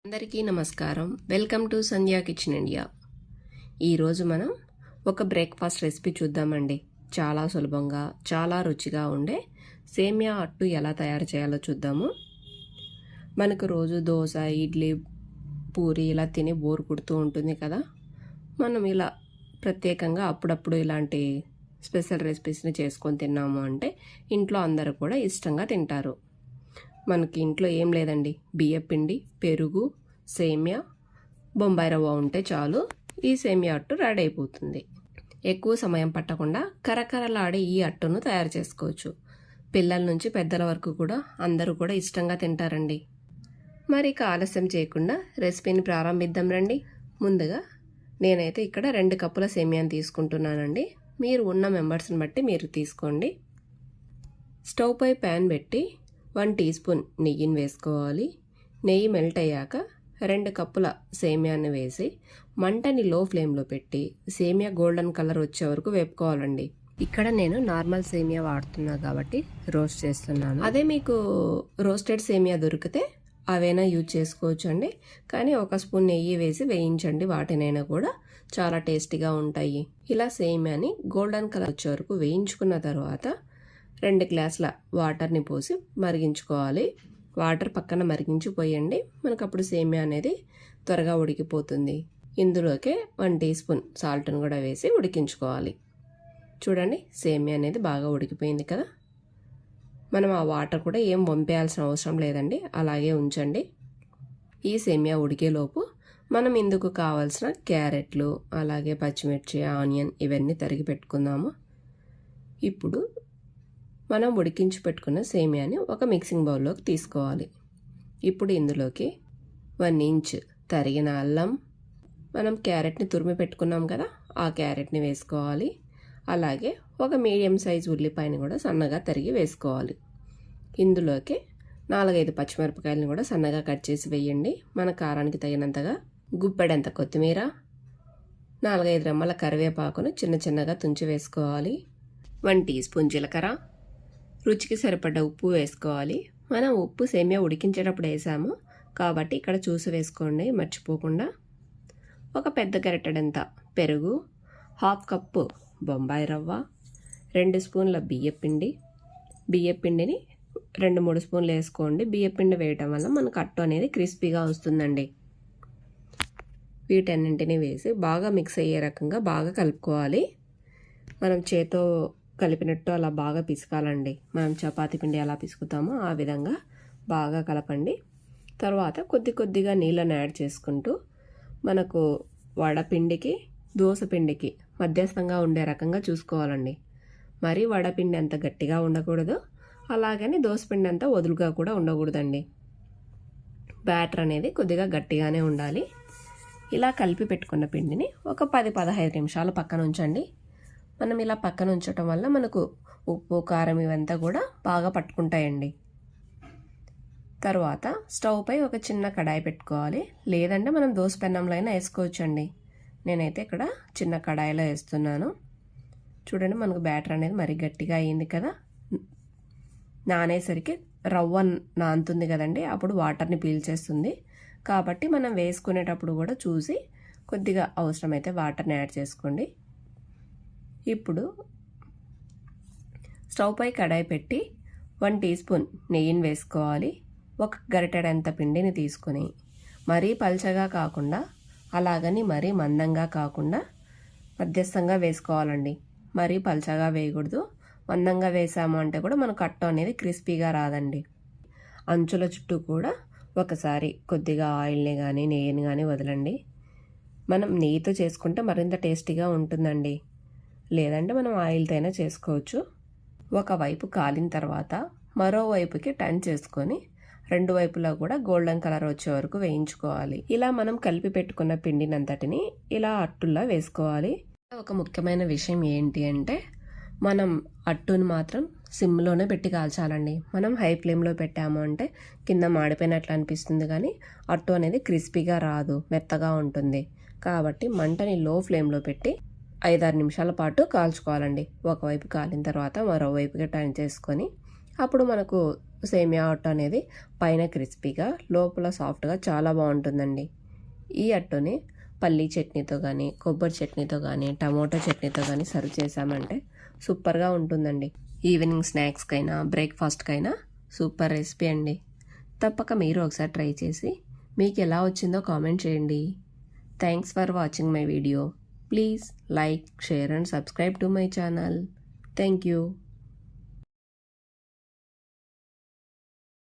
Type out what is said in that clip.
అందరికీ నమస్కారం. Welcome to Sandhya kitchen India. ఈరోజు మనం ఒక బ్రేక్ఫాస్ట్ రెసిపీ చూద్దామండి. చాలా సులభంగా చాలా రుచిగా ఉండే సేమియా అట్టు ఎలా తయారు చేయాలో చూద్దాము. మనకు రోజు దోశ, ఇడ్లీ, పూరి ఇలా తిని బోర్ కొడుతూ ఉంటుంది కదా. మనం ఇలా ప్రత్యేకంగా అప్పుడప్పుడు ఇలాంటి స్పెషల్ రెసిపీస్ని చేసుకొని తిన్నాము అంటే ఇంట్లో అందరూ కూడా ఇష్టంగా తింటారు. మనకి ఇంట్లో ఏం లేదండి, బియ్యపిండి, పెరుగు, సేమియా, బొంబాయి రవ్వ ఉంటే చాలు ఈ సేమియా అట్టు రెడీ అయిపోతుంది. ఎక్కువ సమయం పట్టకుండా కరకరలాడే ఈ అట్టును తయారు చేసుకోవచ్చు. పిల్లల నుంచి పెద్దల వరకు కూడా అందరూ కూడా ఇష్టంగా తింటారండి. మరి ఇక ఆలస్యం చేయకుండా రెసిపీని ప్రారంభిద్దాం రండి. ముందుగా నేనైతే ఇక్కడ 2 కప్పుల సేమియాని తీసుకుంటున్నానండి. మీరు ఉన్న మెంబర్స్ని బట్టి మీరు తీసుకోండి. స్టవ్ పై ప్యాన్ పెట్టి 1 టీ స్పూన్ నెయ్యిని వేసుకోవాలి. నెయ్యి మెల్ట్ అయ్యాక 2 కప్పుల సేమియాని వేసి మంటని లో ఫ్లేమ్లో పెట్టి సేమియా గోల్డెన్ కలర్ వచ్చే వరకు వేపుకోవాలండి. ఇక్కడ నేను నార్మల్ సేమియా వాడుతున్నా కాబట్టి రోస్ట్ చేస్తున్నాను. అదే మీకు రోస్టెడ్ సేమియా దొరికితే అవైనా యూజ్ చేసుకోవచ్చు అండి. కానీ 1 స్పూన్ నెయ్యి వేసి వేయించండి, వాటినైనా కూడా చాలా టేస్టీగా ఉంటాయి. ఇలా సేమియాని గోల్డెన్ కలర్ వచ్చే వరకు వేయించుకున్న తర్వాత 2 గ్లాసుల వాటర్ని పోసి మరిగించుకోవాలి. వాటర్ పక్కన మరిగించిపోయండి, మనకు అప్పుడు సేమియా అనేది త్వరగా ఉడికిపోతుంది. ఇందులోకే 1 టీ స్పూన్ సాల్ట్ను కూడా వేసి ఉడికించుకోవాలి. చూడండి, సేమియా అనేది బాగా ఉడికిపోయింది కదా. మనం ఆ వాటర్ కూడా ఏం వంపేయాల్సిన అవసరం లేదండి, అలాగే ఉంచండి. ఈ సేమియా ఉడికేలోపు మనం ఇందుకు కావాల్సిన క్యారెట్లు, అలాగే పచ్చిమిర్చి, ఆనియన్ ఇవన్నీ తరిగి పెట్టుకుందాము. ఇప్పుడు మనం ఉడికించి పెట్టుకున్న సేమియాని ఒక మిక్సింగ్ బౌల్లోకి తీసుకోవాలి. ఇప్పుడు ఇందులోకి 1 ఇంచ్ తరిగిన అల్లం, మనం క్యారెట్ని తురిమి పెట్టుకున్నాం కదా, ఆ క్యారెట్ని వేసుకోవాలి. అలాగే ఒక మీడియం సైజ్ ఉల్లిపాయని కూడా సన్నగా తరిగి వేసుకోవాలి. ఇందులోకి 4-5 పచ్చిమిరపకాయలని కూడా సన్నగా కట్ చేసి వేయండి. మన కారానికి తగినంతగా గుప్పెడంత కొత్తిమీర, 4-5 రెమ్మల కరివేపాకును చిన్న చిన్నగా తుంచి వేసుకోవాలి. 1 టీ స్పూన్ జీలకర్ర, రుచికి సరిపడ్డ ఉప్పు వేసుకోవాలి. మనం ఉప్పు సేమియా ఉడికించేటప్పుడు వేసాము కాబట్టి ఇక్కడ చూసి వేసుకోండి మర్చిపోకుండా. ఒక పెద్ద గరిటెడంత పెరుగు, 1/2 కప్పు బొంబాయి రవ్వ, 2 స్పూన్ల బియ్యపిండిని 2-3 స్పూన్లు వేసుకోండి. బియ్యపిండి వేయటం వల్ల మనకు అట్టు అనేది క్రిస్పీగా వస్తుందండి. వీటన్నింటినీ వేసి బాగా మిక్స్ అయ్యే రకంగా బాగా కలుపుకోవాలి. మనం చేతో కలిపినట్టు అలా బాగా పిసకాలండి. మనం చపాతీ పిండి ఎలా పిసుకుతామో ఆ విధంగా బాగా కలపండి. తర్వాత కొద్దిగా నీళ్ళని యాడ్ చేసుకుంటూ మనకు వడపిండికి, దోశ పిండికి మధ్యస్థంగా ఉండే రకంగా చూసుకోవాలండి. మరి వడపిండి అంత గట్టిగా ఉండకూడదు, అలాగని దోశపిండి అంతా వదులుగా కూడా ఉండకూడదండి. బ్యాటర్ అనేది కొద్దిగా గట్టిగానే ఉండాలి. ఇలా కలిపి పెట్టుకున్న పిండిని ఒక 10-15 నిమిషాలు పక్కన ఉంచండి. మనం ఇలా పక్కన ఉంచడం వల్ల మనకు ఉప్పు, కారం ఇవంతా కూడా బాగా పట్టుకుంటాయండి. తర్వాత స్టవ్ పై ఒక చిన్న కడాయి పెట్టుకోవాలి. లేదంటే మనం దోశ పెన్నంలో అయినా వేసుకోవచ్చండి. నేనైతే ఇక్కడ చిన్న కడాయిలో వేస్తున్నాను. చూడండి, మనకు బ్యాటర్ అనేది మరీ గట్టిగా అయ్యింది కదా. నానేసరికి రవ్వ నానుతుంది కదండి, అప్పుడు వాటర్ని పీల్చేస్తుంది. కాబట్టి మనం వేసుకునేటప్పుడు కూడా చూసి కొద్దిగా అవసరమైతే వాటర్ని యాడ్ చేసుకోండి. ఇప్పుడు స్టవ్ పై కడాయి పెట్టి 1 టీ స్పూన్ నెయ్యిని వేసుకోవాలి. 1 గరిటెడంత పిండిని తీసుకొని మరీ పల్చగా కాకుండా, అలాగని మరీ మందంగా కాకుండా మధ్యస్థంగా వేసుకోవాలండి. మరీ పల్చగా వేయకూడదు. మందంగా వేసాము అంటే కూడా మనకు అట్టు అనేది క్రిస్పీగా రాదండి. అంచుల చుట్టూ కూడా ఒకసారి కొద్దిగా ఆయిల్ని కానీ నెయ్యిని కానీ వదలండి. మనం నెయ్యితో చేసుకుంటే మరింత టేస్టీగా ఉంటుందండి. లేదంటే మనం ఆయిల్తో అయినా చేసుకోవచ్చు. ఒకవైపు కాలిన తర్వాత మరోవైపుకి టర్న్ చేసుకొని 2 వైపులా కూడా గోల్డెన్ కలర్ వచ్చే వరకు వేయించుకోవాలి. ఇలా మనం కలిపి పెట్టుకున్న పిండినంతటిని ఇలా అట్టులా వేసుకోవాలి. ఒక ముఖ్యమైన విషయం ఏంటి అంటే, మనం అట్టుని మాత్రం సిమ్లోనే పెట్టి కాల్చాలండి. మనం హై ఫ్లేమ్లో పెట్టాము అంటే కింద మాడిపోయినట్లు అనిపిస్తుంది, కానీ అట్టు అనేది క్రిస్పీగా రాదు, మెత్తగా ఉంటుంది. కాబట్టి మంటని లో ఫ్లేమ్లో పెట్టి 5-6 నిమిషాల పాటు కాల్చుకోవాలండి. ఒకవైపు కాలిన తర్వాత మరోవైపుకి టర్న్ చేసుకొని అప్పుడు మనకు సేమియా అట్టు అనేది పైన క్రిస్పీగా లోపల సాఫ్ట్గా చాలా బాగుంటుందండి. ఈ అట్టుని పల్లీ చట్నీతో కానీ, కొబ్బరి చట్నీతో కానీ, టమోటో చట్నీతో కానీ సర్వ్ చేసామంటే సూపర్గా ఉంటుందండి. ఈవినింగ్ స్నాక్స్కైనా, బ్రేక్ఫాస్ట్కైనా సూపర్ రెసిపీ అండి. తప్పక మీరు ఒకసారి ట్రై చేసి మీకు ఎలా వచ్చిందో కామెంట్ చేయండి. Thanks for watching my video. Please like, share and subscribe to my channel. Thank you.